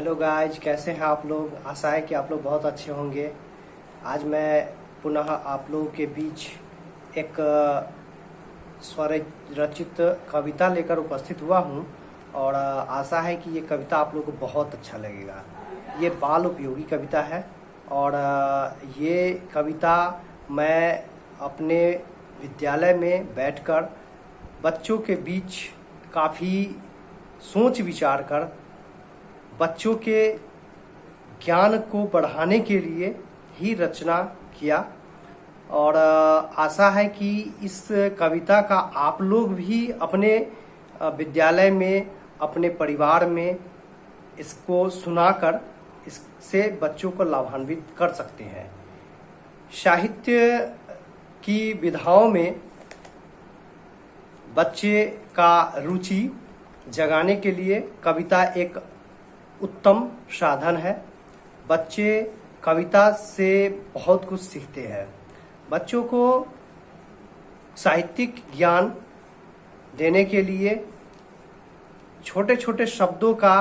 Hello guys, कैसे हैं आप लोग। आशा है कि आप लोग बहुत अच्छे होंगे। आज मैं पुनः आप लोगों के बीच एक स्वर रचित कविता लेकर उपस्थित हुआ हूं और आशा है कि ये कविता आप लोगों को बहुत अच्छा लगेगा। ये बाल उपयोगी कविता है और ये कविता मैं अपने विद्यालय में बैठकर बच्चों के बीच काफ़ी सोच विचार कर बच्चों के ज्ञान को बढ़ाने के लिए ही रचना किया और आशा है कि इस कविता का आप लोग भी अपने विद्यालय में, अपने परिवार में इसको सुनाकर इससे बच्चों को लाभान्वित कर सकते हैं। साहित्य की विधाओं में बच्चे का रुचि जगाने के लिए कविता एक उत्तम साधन है। बच्चे कविता से बहुत कुछ सीखते हैं। बच्चों को साहित्यिक ज्ञान देने के लिए छोटे छोटे शब्दों का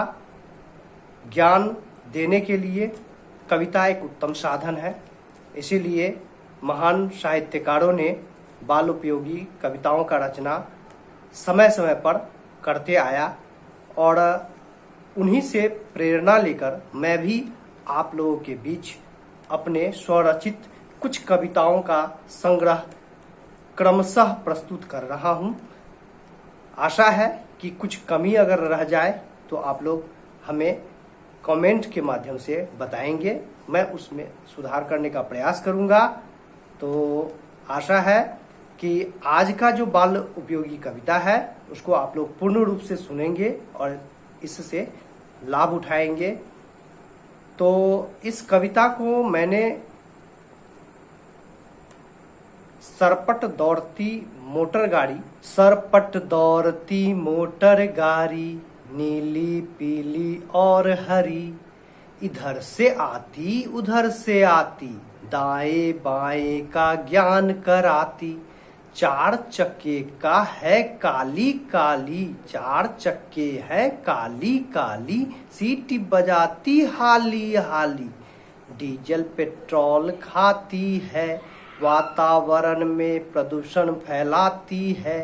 ज्ञान देने के लिए कविता एक उत्तम साधन है। इसीलिए महान साहित्यकारों ने बाल उपयोगी कविताओं का रचना समय समय पर करते आया और उन्हीं से प्रेरणा लेकर मैं भी आप लोगों के बीच अपने स्वरचित कुछ कविताओं का संग्रह क्रमशः प्रस्तुत कर रहा हूं। आशा है कि कुछ कमी अगर रह जाए तो आप लोग हमें कमेंट के माध्यम से बताएंगे, मैं उसमें सुधार करने का प्रयास करूंगा। तो आशा है कि आज का जो बाल उपयोगी कविता है उसको आप लोग पूर्ण रूप से सुनेंगे और इससे लाभ उठाएंगे। तो इस कविता को मैंने सरपट दौड़ती मोटर गाड़ी नीली पीली और हरी, इधर से आती उधर से आती, दाएं बाएं का ज्ञान कराती, चार चक्के का है काली काली, चार चक्के है काली काली, सीटी बजाती हाली हाली, डीजल पेट्रोल खाती है, वातावरण में प्रदूषण फैलाती है,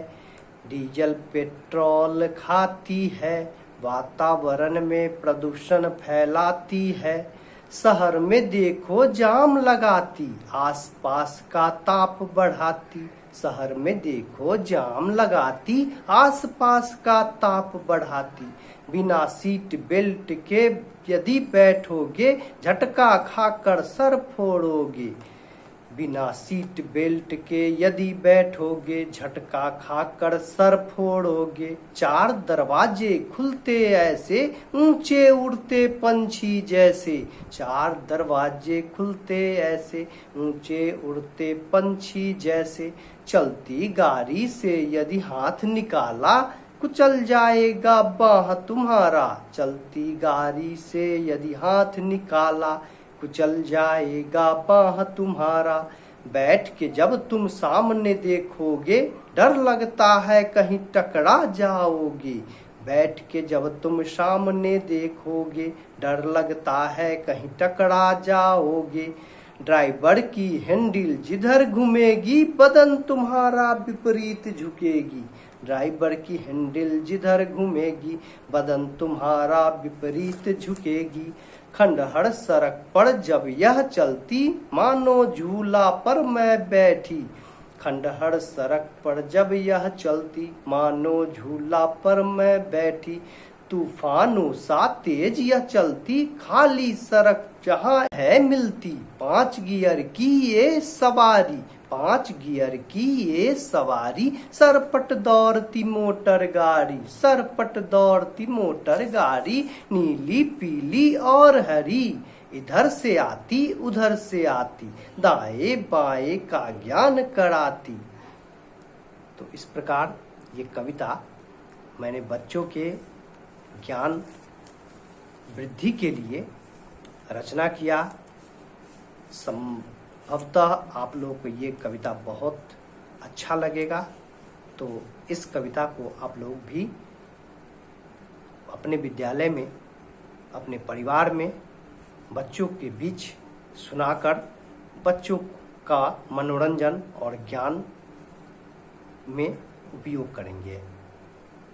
डीजल पेट्रोल खाती है, वातावरण में प्रदूषण फैलाती है, शहर में देखो जाम लगाती, आसपास का ताप बढ़ाती, शहर में देखो जाम लगाती, आसपास का ताप बढ़ाती, बिना सीट बेल्ट के यदि बैठोगे झटका खाकर सर फोड़ोगे, बिना सीट बेल्ट के यदि बैठोगे झटका खाकर सर फोड़ोगे, चार दरवाजे खुलते ऐसे ऊंचे उड़ते पंछी जैसे, चार दरवाजे खुलते ऐसे ऊंचे उड़ते पंछी जैसे, चलती गाड़ी से यदि हाथ निकाला कुचल जाएगा बाह तुम्हारा, चलती गाड़ी से यदि हाथ निकाला कुचल जाएगा बाह तुम्हारा, बैठ के जब तुम सामने देखोगे डर लगता है कहीं टकरा जाओगे, बैठ के जब तुम सामने देखोगे डर लगता है कहीं टकरा जाओगे, ड्राइवर की हैंडल जिधर घूमेगी बदन तुम्हारा विपरीत झुकेगी, ड्राइवर की हैंडल जिधर घूमेगी बदन तुम्हारा विपरीत झुकेगी, खंडहर सड़क पर जब यह चलती मानो झूला पर मैं बैठी, खंडहर सड़क पर जब यह चलती मानो झूला पर मैं बैठी, तूफानों सा तेज यह चलती खाली सड़क जहाँ है मिलती, पांच गियर की ये सवारी, पांच गियर की ये सवारी, सरपट दौड़ती मोटर गाड़ी, सरपट दौड़ती मोटर गाड़ी, नीली पीली और हरी, इधर से आती उधर से आती, दाएं बाएं का ज्ञान कराती। तो इस प्रकार ये कविता मैंने बच्चों के ज्ञान वृद्धि के लिए रचना किया। संभवतः आप लोगों को ये कविता बहुत अच्छा लगेगा। तो इस कविता को आप लोग भी अपने विद्यालय में अपने परिवार में बच्चों के बीच सुनाकर बच्चों का मनोरंजन और ज्ञान में उपयोग करेंगे।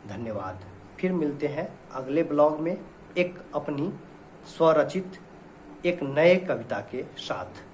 धन्यवाद। फिर मिलते हैं अगले ब्लॉग में एक अपनी स्वरचित एक नए कविता के साथ।